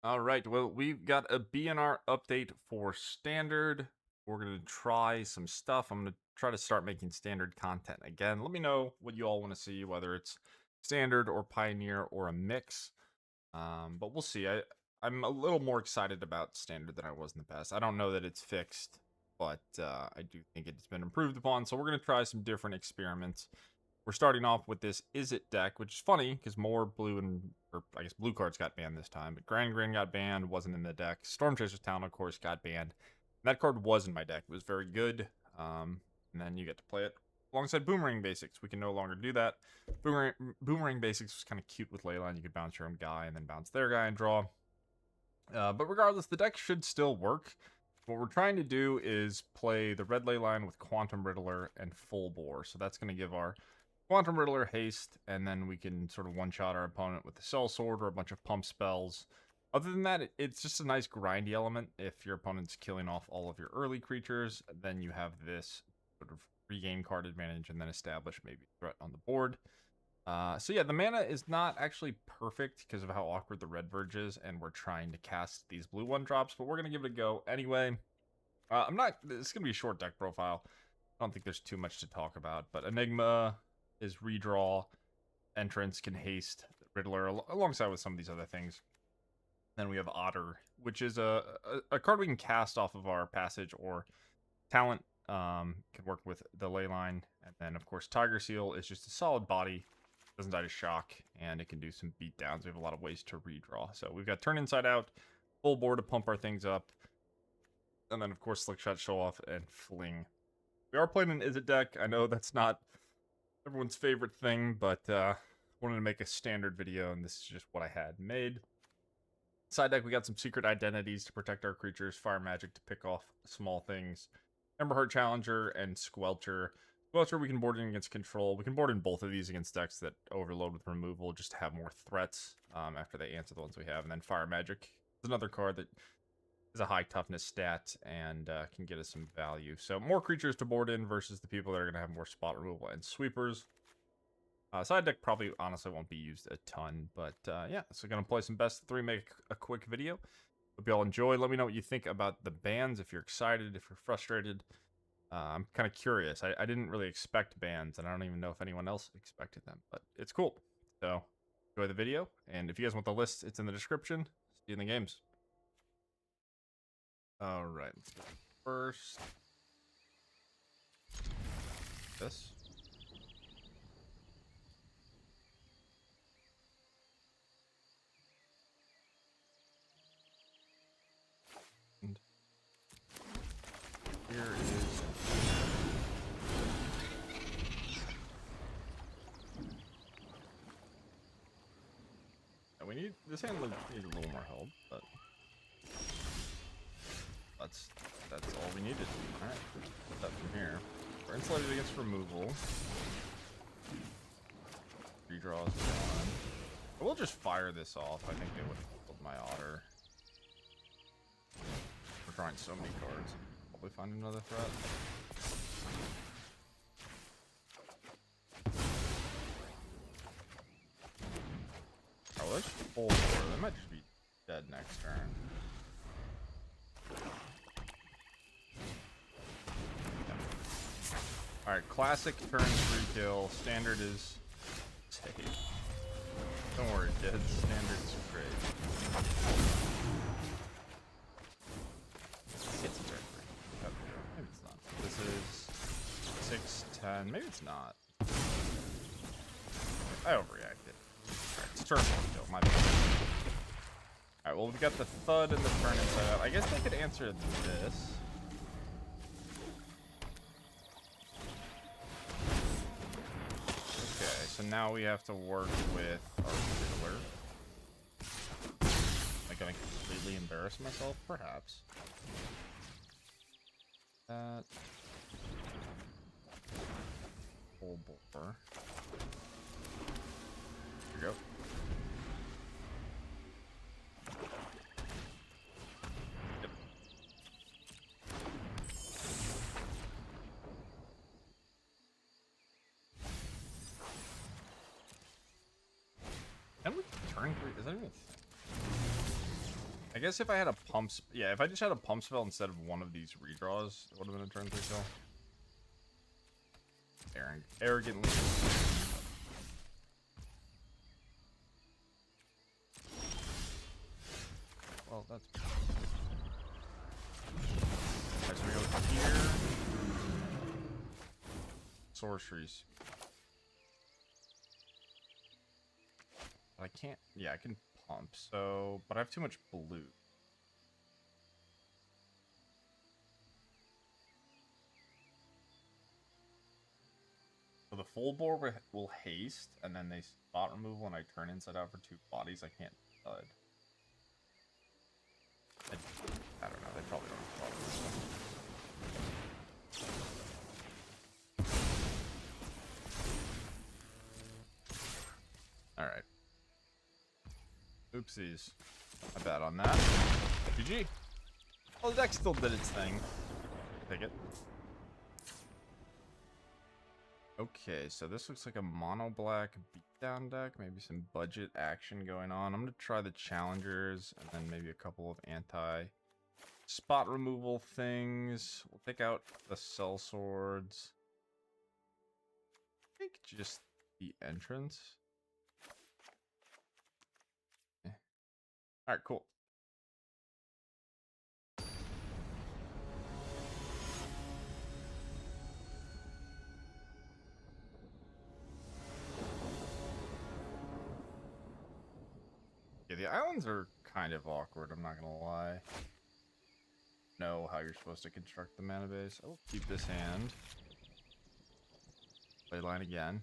All right. Well, we've got a BNR update for standard. We're going to try some stuff. I'm going to try to start making standard content again. Let me know what you all want to see, whether it's standard or pioneer or a mix. But we'll see. I'm a little more excited about standard than I was in the past. I don't know that it's fixed, but I do think it's been improved upon. So we're going to try some different experiments. We're starting off with this Izzet deck, which is funny because more blue or I guess blue cards got banned this time. But Grand Grin got banned, wasn't in the deck. Storm Chaser's Town, of course, got banned. That card was in my deck. It was very good. And then you get to play it alongside Boomerang Basics. We can no longer do that. Boomerang Basics was kind of cute with Leyline. You could bounce your own guy and then bounce their guy and draw. But regardless, the deck should still work. What we're trying to do is play the red Leyline with Quantum Riddler and Full Bore. So that's going to give our Quantum Riddler haste, and then we can sort of one-shot our opponent with the Sell-Sword or a bunch of pump spells. Other than that, it's just a nice grindy element. If your opponent's killing off all of your early creatures, then you have this sort of regain card advantage and then establish maybe a threat on the board. So yeah, the mana is not actually perfect because of how awkward the red verge is, and we're trying to cast these blue 1-drops, but we're going to give it a go anyway. It's going to be a short deck profile. I don't think there's too much to talk about, but Enigma is redraw, Entrance can haste Riddler alongside with some of these other things. Then we have Otter, which is a card we can cast off of our passage or talent. Can work with the Leyline, and then of course Tiger Seal is just a solid body, doesn't die to shock, and it can do some beat downs. We have a lot of ways to redraw. So we've got Turn Inside Out, Full Board to pump our things up, and then of course Slickshot Show-Off and Fling. We are playing an Izzet deck. I know that's not everyone's favorite thing, but wanted to make a standard video, and this is just what I had made. Side deck, we got some secret identities to protect our creatures, fire magic to pick off small things, Emberheart Challenger, and Squelcher. Squelcher we can board in against control. We can board in both of these against decks that overload with removal just to have more threats after they answer the ones we have. And then fire magic is another card that is a high toughness stat and can get us some value. So more creatures to board in versus the people that are going to have more spot removal and sweepers. Side deck probably honestly won't be used a ton, but yeah, so going to play some best of 3, make a quick video. Hope you all enjoy. Let me know what you think about the bans, if you're excited, if you're frustrated. I'm kind of curious. I didn't really expect bans, and I don't even know if anyone else expected them, but it's cool. So enjoy the video, and if you guys want the list, it's in the description. See you in the games. All right, let's go first. This. And here is. Yeah, we need this hand needs a little more help, but that's all we needed. All right, put that from here. We're insulated against removal. Redraw is gone. We'll just fire this off. I think they would have killed my Otter. We're drawing so many cards. Probably find another threat. Oh, let's full board. They might just be dead next turn. Alright, classic turn 3 kill. Standard is safe. Don't worry, kids. Standard's great. It's a turn 3. Oh, maybe it's not. This is 6-10. Maybe it's not. I overreacted. Alright, it's turn 1 kill. My bad. Alright, well, we've got the thud and the turn inside out. I guess they could answer this. So now we have to work with our Riddler. Am I gonna completely embarrass myself? Perhaps. That. Full bore. Here we go. Yep. Can we turn 3? Is that even a thing? guess if I had a yeah, if I just had a pump spell instead of one of these redraws, it would have been a turn 3 kill. Arrogantly. Well, that's... Alright, so we go here. Sorceries. I can't... Yeah, I can pump, so... But I have too much blue. So the full board will haste, and then they spot removal, and I turn inside out for 2 bodies. I can't stud. I don't know. They probably don't spot removal. Alright. Oopsies. My bad on that. GG. Well, the deck still did its thing. Take it. Okay, so this looks like a mono-black beatdown deck. Maybe some budget action going on. I'm going to try the challengers and then maybe a couple of anti-spot removal things. We'll take out the Sell-Swords. I think just the entrance. Yeah. Alright, cool. Yeah, the islands are kind of awkward, I'm not gonna lie. Know how you're supposed to construct the mana base. I will keep this hand. Leyline again.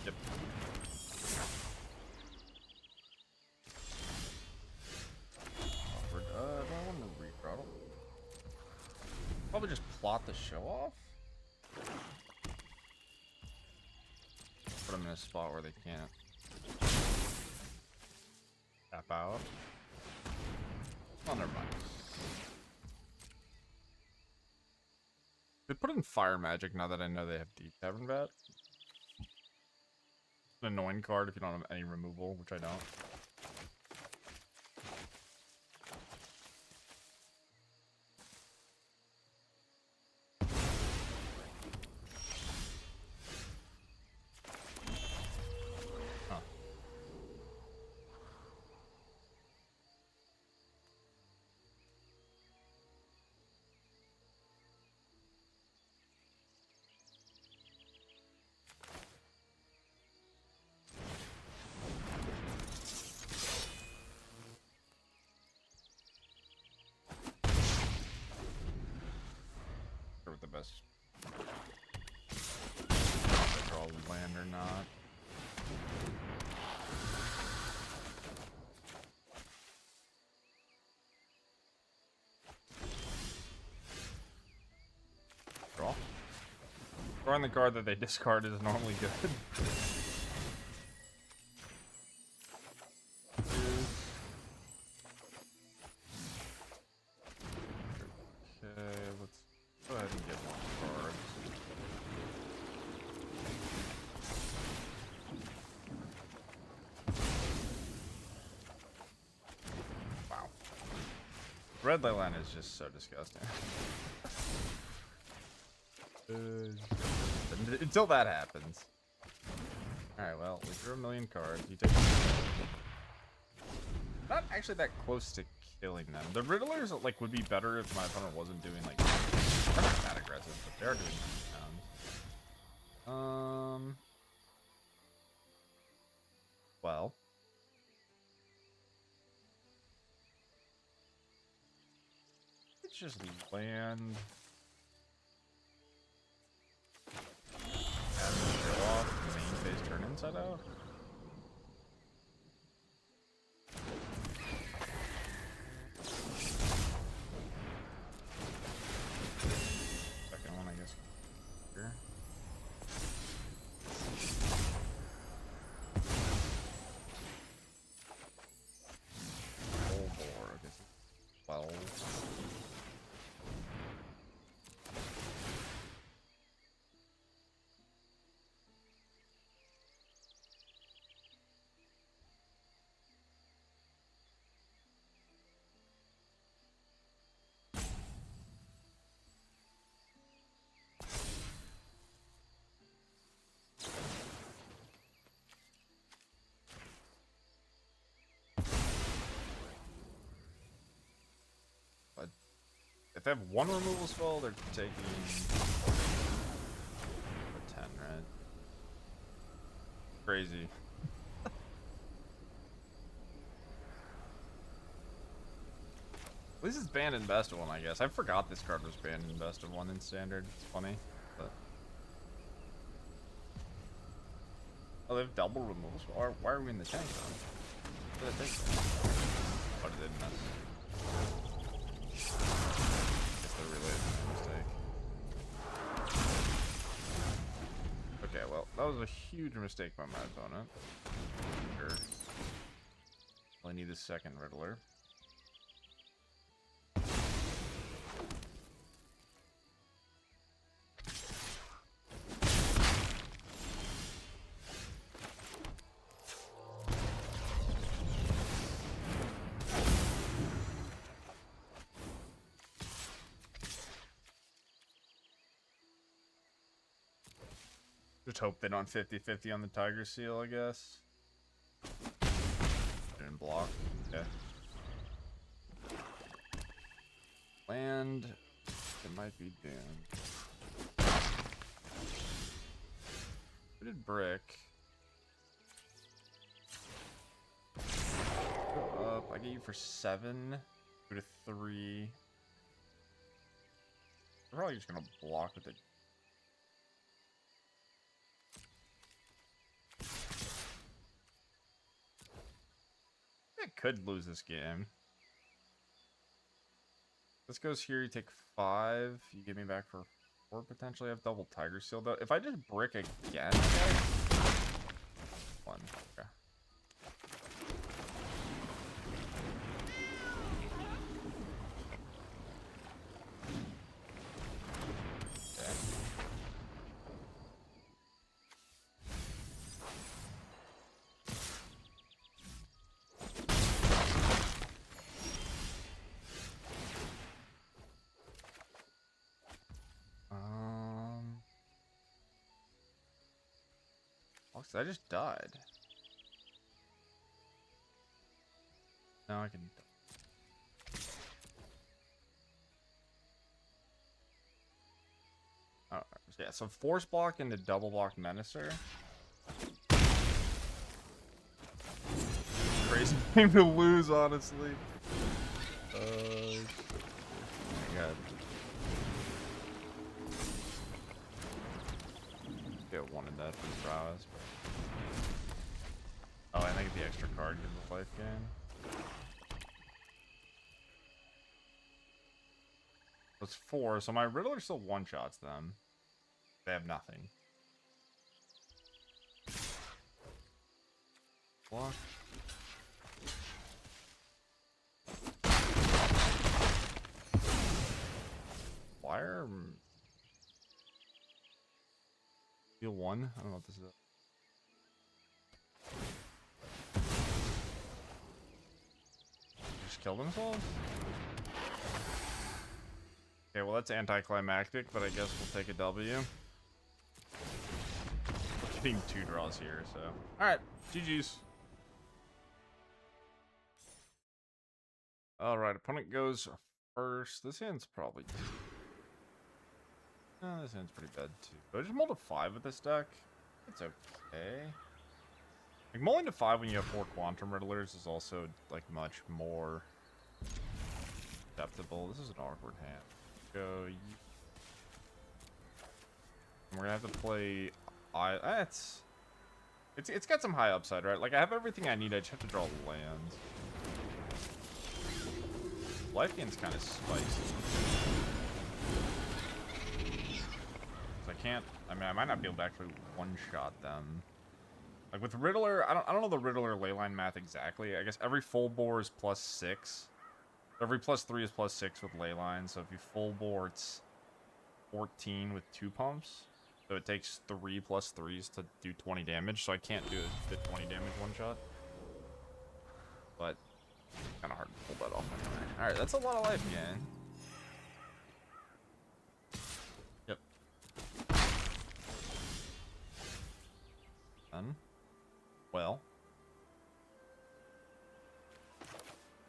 Yep. Awkward. Do I want to rethrottle? Probably just plot the Show-Off. Put them in a spot where they can't tap out. Oh, never mind. They put in Fire Magic now that I know they have Deep Tavern Vat. An annoying card if you don't have any removal, which I don't. With the best. If I draw land or not. Draw. Drawing the card that they discard is normally good. Red Leyline is just so disgusting. Until that happens. Alright, well, we drew a million cards. You take... Not actually that close to killing them. The Riddlers, like, would be better if my opponent wasn't doing, like... They're not that aggressive, but they're doing sounds. Well... just land. Have the Show-Off, main phase turn inside out. Second one, I guess. Here. Full board, I guess. 12. if they have one removal spell, they're taking a 10, right? Crazy. At least it's banned in best of one, I guess. I forgot this card was banned in best of one in standard. It's funny, but oh, they have double removals. Why are we in the tank then? What did I think? What did they miss? Guess they're related to my mistake. Okay, well, that was a huge mistake by my opponent. Sure. Well, I need the second Riddler. Just hope they don't 50-50 on the Tiger Seal, I guess. Didn't block. Okay. Land. It might be doomed. We did brick. Go up. I get you for 7. Go to 3. We're probably just gonna block with it. I could lose this game. This goes here, you take 5. You give me back for 4 potentially. I have double Tiger Seal though. If I just brick again, guys, 1. Okay. I just died. Now I can. Oh, yeah. So force block into double block Menacer. Crazy thing to lose, honestly. Oh my god. Get one in that for the prowess. Oh, and I get the extra card in the life gain. That's 4, so my Riddler still one-shots them. They have nothing. Block. Wire. Deal 1? I don't know what this is. Just kill themselves? Okay, well that's anticlimactic, but I guess we'll take a W. Getting 2 draws here, so. Alright, GG's. Alright, opponent goes first. This hand's probably... this hand's pretty bad too. But I just mulled a 5 with this deck. It's okay. Like, mulling to 5 when you have 4 Quantum Riddlers is also, like, much more acceptable. This is an awkward hand. Go. We're gonna have to play. It's got some high upside, right? Like, I have everything I need. I just have to draw lands. Life gain's kind of spicy. I can't. I mean, I might not be able to actually one-shot them. Like with Riddler, I don't know the Riddler leyline math exactly. I guess every full bore is +6. Every +3 is +6 with leyline. So if you full bore, it's 14 with 2 pumps. So it takes 3 +3s to do 20 damage. So I can't do the 20 damage one shot. But kind of hard to pull that off anyway. All right, that's a lot of life gain. Yep. Done. Well,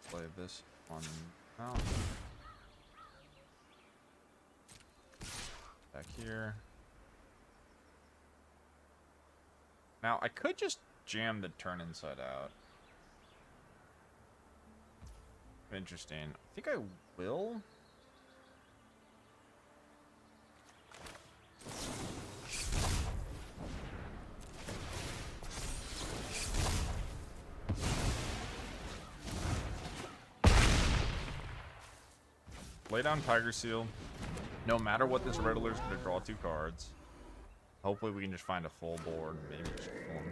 play this one out. Back here. Now, I could just jam the turn inside out. Interesting. I think I will. Lay down Tiger Seal. No matter what, this Riddler's going to draw 2 cards. Hopefully we can just find a full board. Maybe just one.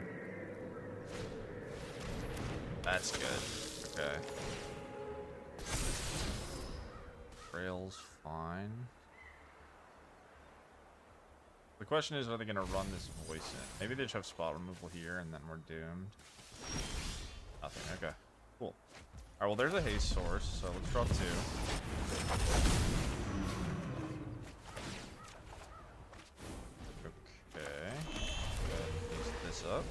That's good. Okay. Trail's fine. The question is, are they going to run this voice in? Maybe they just have spot removal here and then we're doomed. Nothing. Okay. Cool. Alright, well there's a haste source, so let's draw 2. Okay. Use this up.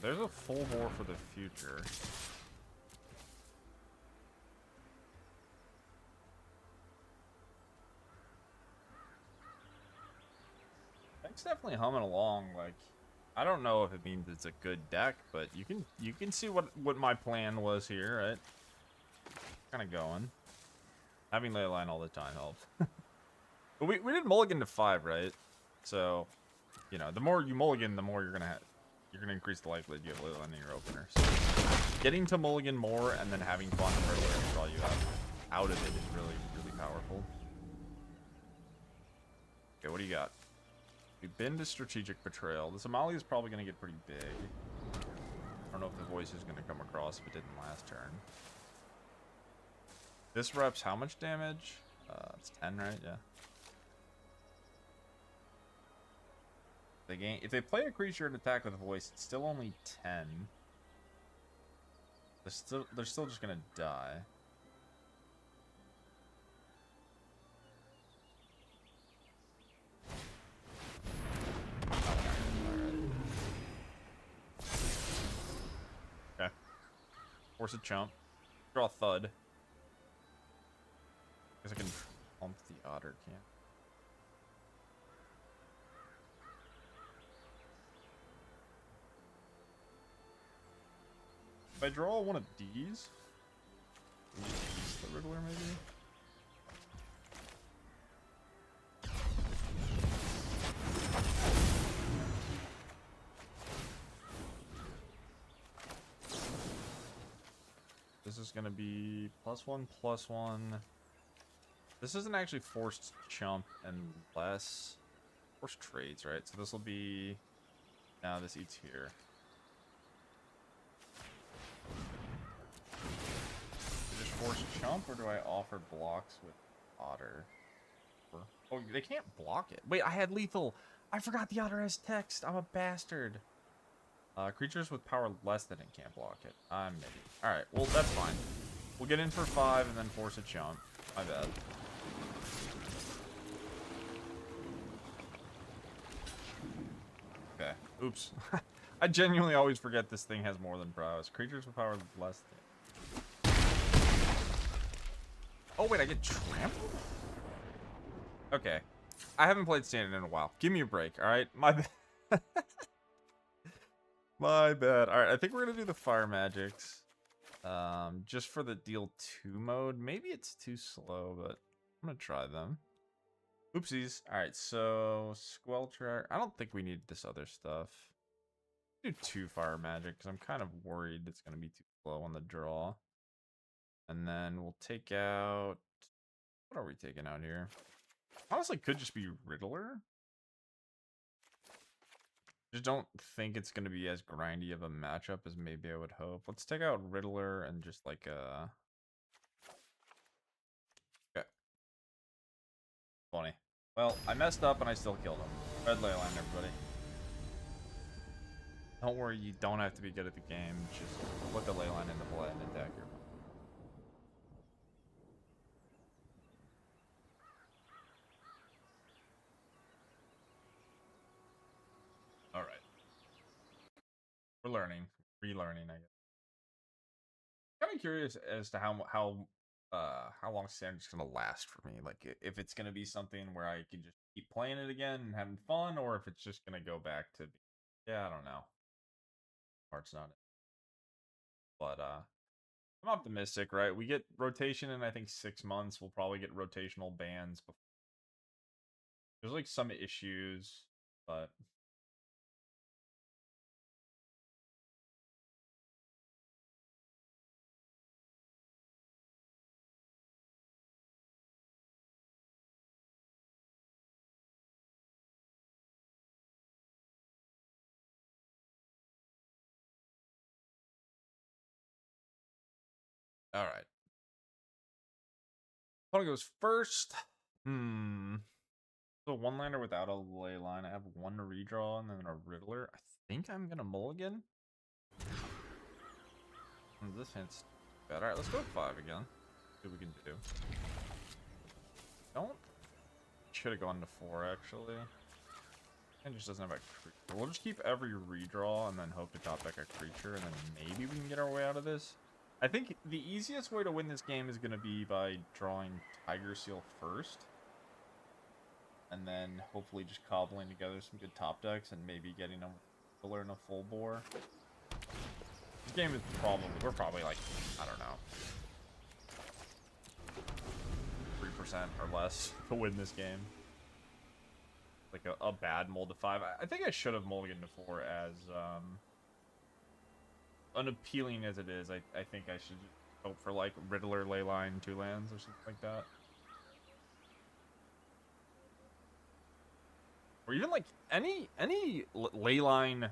There's a full bore for the future. Deck's definitely humming along. Like, I don't know if it means it's a good deck, but you can see what my plan was here, right? Kind of going. Having Leyline all the time helped. But we did mulligan to 5, right? So, you know, the more you mulligan, the more you're gonna increase the likelihood you have Leyline in your opener. So, getting to mulligan more and then having Quantum Riddler draw you out of it is really, really powerful. Okay, what do you got? We've been to Strategic Betrayal. This Amali is probably going to get pretty big. I don't know if the voice is going to come across if it didn't last turn. This reps how much damage? It's 10, right? Yeah. If they play a creature and attack with a voice, it's still only 10. They're still just going to die. Okay. Force a chump. Draw a thud. Guess I can pump the otter, can't. If I draw one of these, use the Riddler maybe. This is gonna be +1/+1. This isn't actually forced chump unless forced trades, right? So this will be now this eats here. Just force chump, or do I offer blocks with otter? Oh, they can't block it. Wait, I had lethal. I forgot the otter has text. I'm a bastard. Creatures with power less than it can't block it. I'm an idiot. Alright, well, that's fine. We'll get in for 5 and then force a chump. My bad. Okay. Oops. I genuinely always forget this thing has more than prowess. Creatures with power less than... Oh, wait, I get trampled? Okay. I haven't played Standard in a while. Give me a break, alright? My bad. My bad. Alright, I think we're gonna do the fire magics. Just for the deal 2 mode. Maybe it's too slow, but I'm gonna try them. Oopsies. Alright, so Squelcher. I don't think we need this other stuff. Do 2 fire magic because I'm kind of worried it's gonna be too slow on the draw. And then we'll take out... What are we taking out here? Honestly, could just be Riddler. Just don't think it's going to be as grindy of a matchup as maybe I would hope. Let's take out Riddler and just like okay. Funny. Well, I messed up and I still killed him. Red Leyline, everybody. Don't worry, you don't have to be good at the game. Just put the Leyline into play and attack your opponent. Alright. We're learning. Relearning, I guess. kind of curious as to how long Standard's gonna last for me. Like, if it's gonna be something where I can just keep playing it again and having fun, or if it's just gonna go back to, yeah, I don't know. Part's not it, but I'm optimistic, right? We get rotation in I think 6 months. We'll probably get rotational bans. There's like some issues, but all right. Opponent goes first. So one lander without a ley line. I have one redraw and then a Riddler. I think I'm gonna mulligan. This hint's bad. Alright, let's go with 5 again. See what we can do. Don't. Should have gone to 4 actually. And just doesn't have a creature. We'll just keep every redraw and then hope to top deck a creature, and then maybe we can get our way out of this. I think the easiest way to win this game is gonna be by drawing Tiger Seal first. And then hopefully just cobbling together some good top decks and maybe getting a filler and a full bore. This game is we're probably like, I don't know, 3% or less to win this game. Like a bad mold to 5. I think I should have mulliganed to 4 as unappealing as it is. I think I should hope for like Riddler, Leyline, 2 lands or something like that. Or even like any Leyline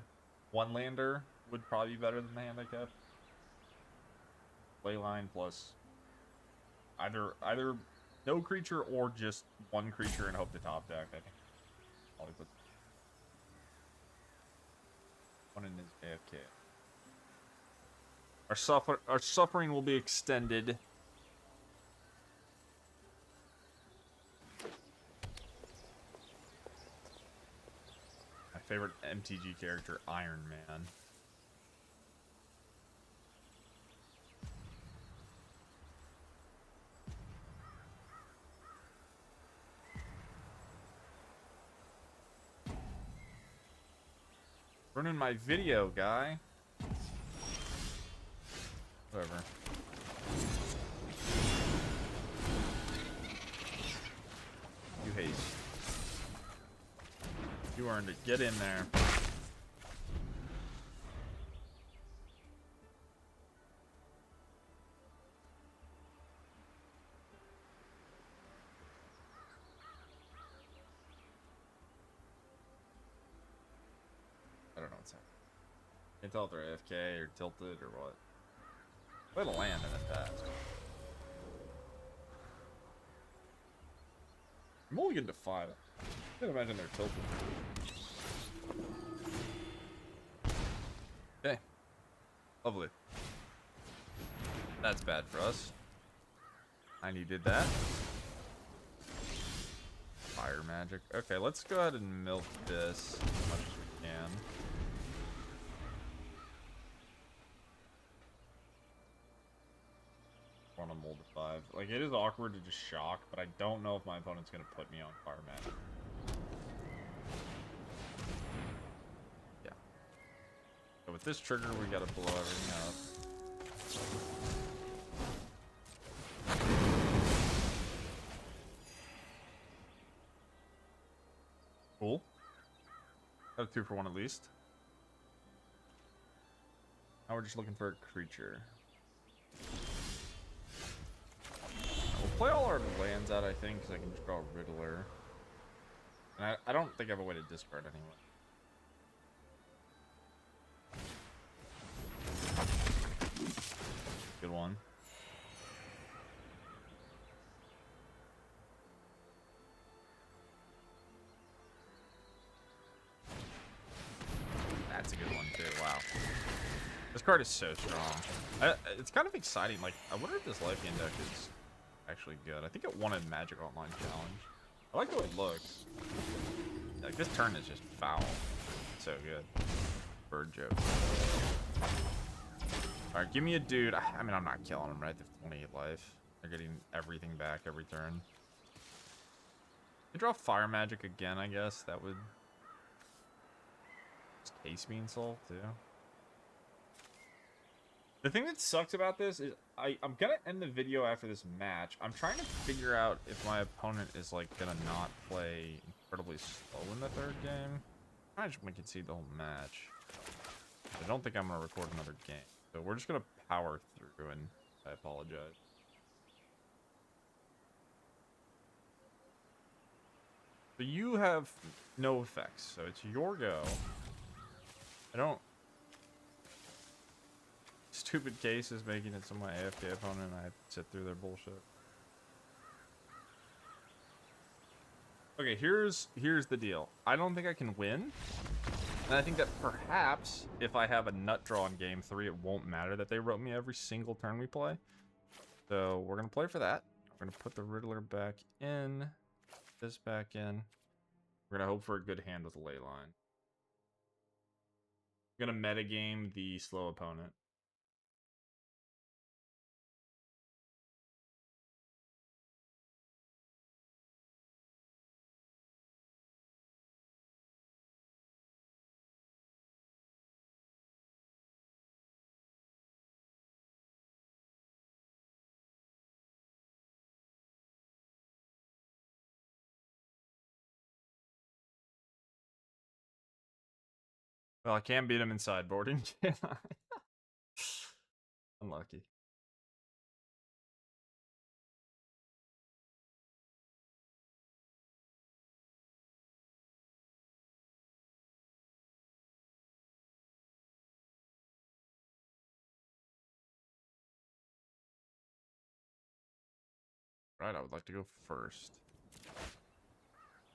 1-lander would probably be better than the hand I kept. Leyline plus either no creature or just 1 creature and hope to top deck. I think probably put one in his AFK. Our suffering will be extended. Favorite MTG character, Iron Man. Ruining my video, guy. Whatever. You haste. You earned it. Get in there. I don't know what's happening. Can't tell if they're AFK or tilted or what. Play the land and then pass. Mulligan to 5. I can't imagine they're tilted. Okay. Lovely. That's bad for us. I needed that. Fire magic. Okay, let's go ahead and milk this as much as we can. On a mold to 5. Like, it is awkward to just shock, but I don't know if my opponent's gonna put me on fire magic. Yeah. So with this trigger, we gotta blow everything up. Cool. Got a 2 for 1 at least. Now we're just looking for a creature. We'll play all our lands out, I think, because I can just draw a Riddler. And I don't think I have a way to discard anyway. Good one. That's a good one, too. Wow. This card is so strong. It's kind of exciting. Like, I wonder if this life gain deck is actually good. I think it won a Magic Online Challenge. I like the way it looks. Like, this turn is just foul. It's so good. Bird joke. Alright, give me a dude. I mean, I'm not killing him, right? They have 28 life. They're getting everything back every turn. They draw fire magic again, I guess. That would... Just case being solved, too. The thing that sucks about this is I'm gonna end the video after this match. I'm trying to figure out if my opponent is, like, gonna not play incredibly slow in the third game. I just want to see the whole match. I don't think I'm gonna record another game. So we're just gonna power through, and I apologize. So you have no effects, so it's your go. I don't... Stupid case is making it so my AFK opponent and I have to sit through their bullshit. Okay, here's the deal. I don't think I can win. And I think that perhaps if I have a nut draw in game 3, it won't matter that they wrote me every single turn we play. So we're going to play for that. We're going to put the Riddler back in. This back in. We're going to hope for a good hand with a Leyline. I'm going to metagame the slow opponent. Well, I can't beat him in sideboarding, can I? Unlucky. Right, I would like to go first.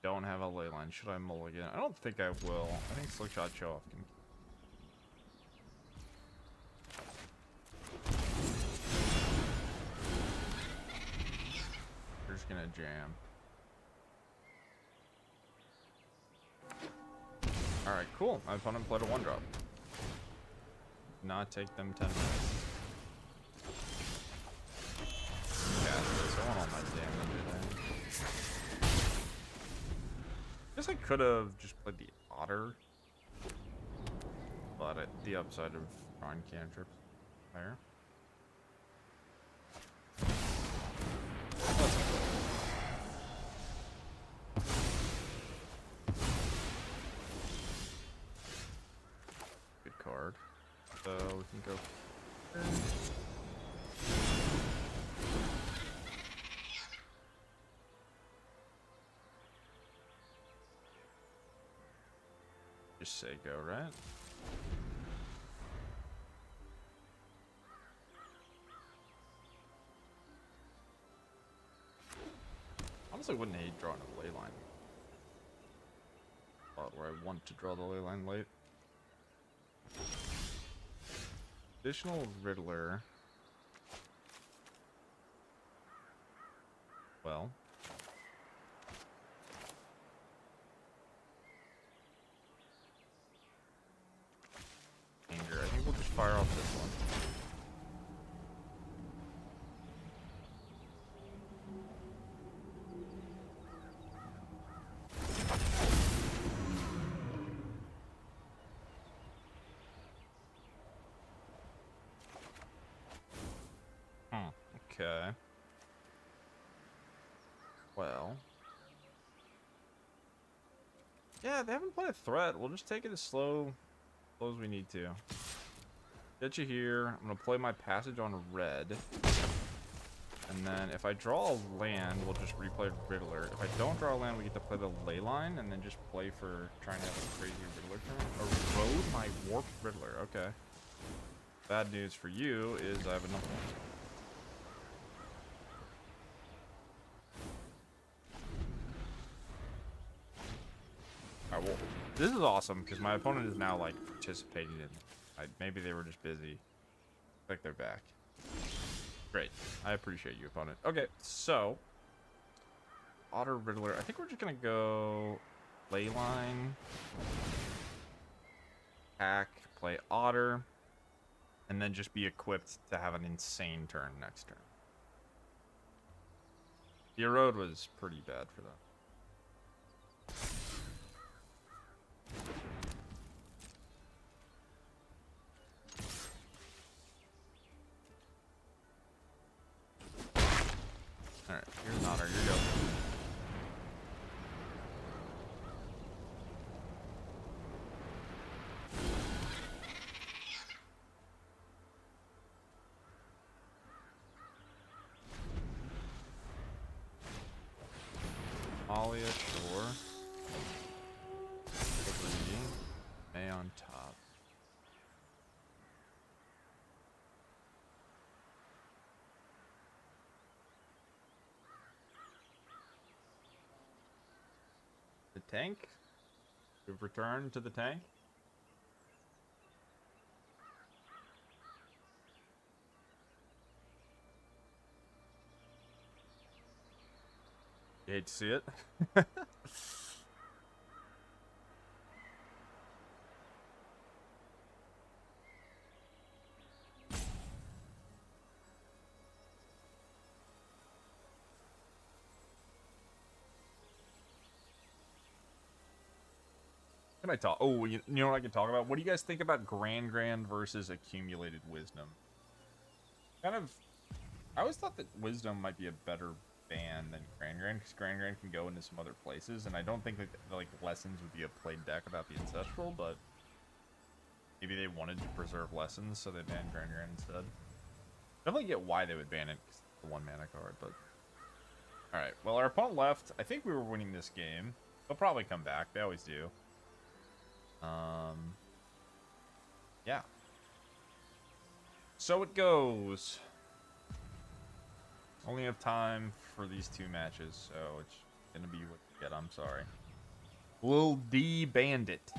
Don't have a Leyline. Should I mulligan? I don't think I will. I think Slickshot Show-Off can... We're just gonna jam. Alright, cool. My opponent played a 1-drop. Not take them 10 minutes. Cast this. I want all my damage in. I guess I could have just played the Otter. But at the upside of drawing cantrips there. Good card. So we can go. Just say go, right? Honestly, wouldn't hate drawing a Leyline. Spot where I want to draw the Leyline late. Additional Riddler. Well. Anger. I think we'll just fire off this one. Okay. Well. Yeah, they haven't played a threat. We'll just take it as slow as we need to. Get you here. I'm going to play my passage on red. And then if I draw a land, we'll just replay Riddler. If I don't draw a land, we get to play the Leyline and then just play for trying to have a crazy Riddler turn. Erode my warped Riddler. Okay. Bad news for you is I have another one. Alright, well, this is awesome because my opponent is now like participating in. Maybe they were just busy. Like they're back. Great. I appreciate you, opponent. Okay, so Otter Riddler. I think we're just gonna go Leyline, hack, play Otter. And then just be equipped to have an insane turn next turn. The erode was pretty bad for them. Alright, here's an Otter. Here you go. Alia, sure. May on top. The tank? We've returned to the tank? You hate to see it. Can I talk? Oh, you know what I can talk about? What do you guys think about Grand versus Accumulated Wisdom? Kind of, I always thought that Wisdom might be a better ban than Grand because Grand can go into some other places, and I don't think that like Lessons would be a played deck about the Ancestral, but maybe they wanted to preserve Lessons, so they banned Grand instead. Definitely get why they would ban it, 'cause it's the 1-mana card, but alright, well, our opponent left. I think we were winning this game. They'll probably come back, they always do. Yeah. So it goes. Only have time for these 2 matches, so it's gonna be what you get. I'm sorry. Lil D Bandit.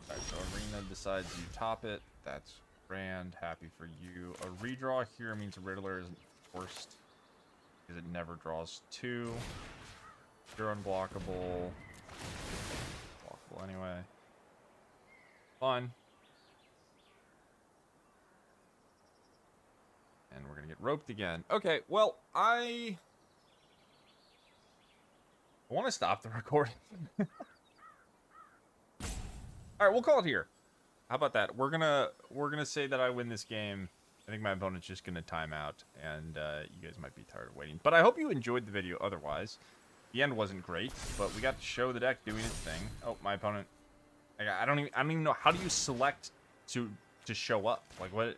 Alright, so Arena decides you top it. That's grand. Happy for you. A redraw here means Riddler isn't forced because it never draws 2. You're unblockable. Blockable anyway. Fine. And we're gonna get roped again. Okay, well, I want to stop the recording. Alright, we'll call it here. How about that? We're gonna say that I win this game. I think my opponent's just gonna time out, and you guys might be tired of waiting. But I hope you enjoyed the video otherwise. The end wasn't great, but we got to show the deck doing its thing. Oh, my opponent. I don't even know. How do you select to show up? Like, what?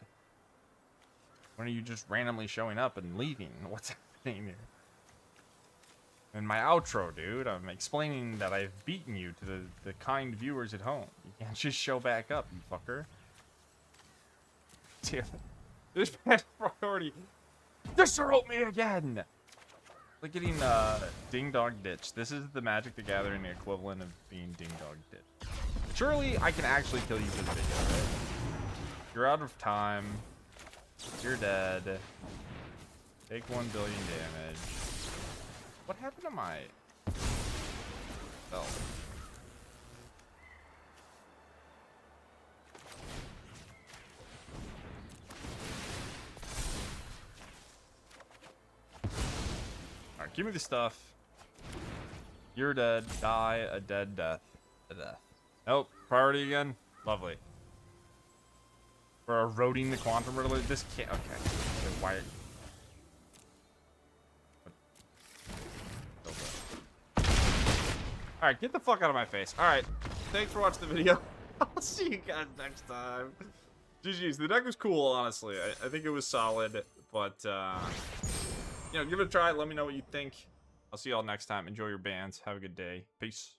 When are you just randomly showing up and leaving? What's happening here? In my outro, dude, I'm explaining that I've beaten you to the kind viewers at home. You can't just show back up, you fucker. Damn it. This bad priority. Disrobe me again! Like getting Ding Dong Ditch. This is the Magic the Gathering equivalent of being Ding Dong Ditch. Surely I can actually kill you for the video, right? You're out of time. You're dead. Take 1 billion damage. What happened to my spell? Alright, give me the stuff. You're dead. Die a dead death. A death. Nope. Priority again. Lovely. We're eroding the Quantum Riddler. This can't. Okay. Why? Alright, get the fuck out of my face. Alright. Thanks for watching the video. I'll see you guys next time. GG's. The deck was cool, honestly. I think it was solid. But, you know, give it a try. Let me know what you think. I'll see y'all next time. Enjoy your bands. Have a good day. Peace.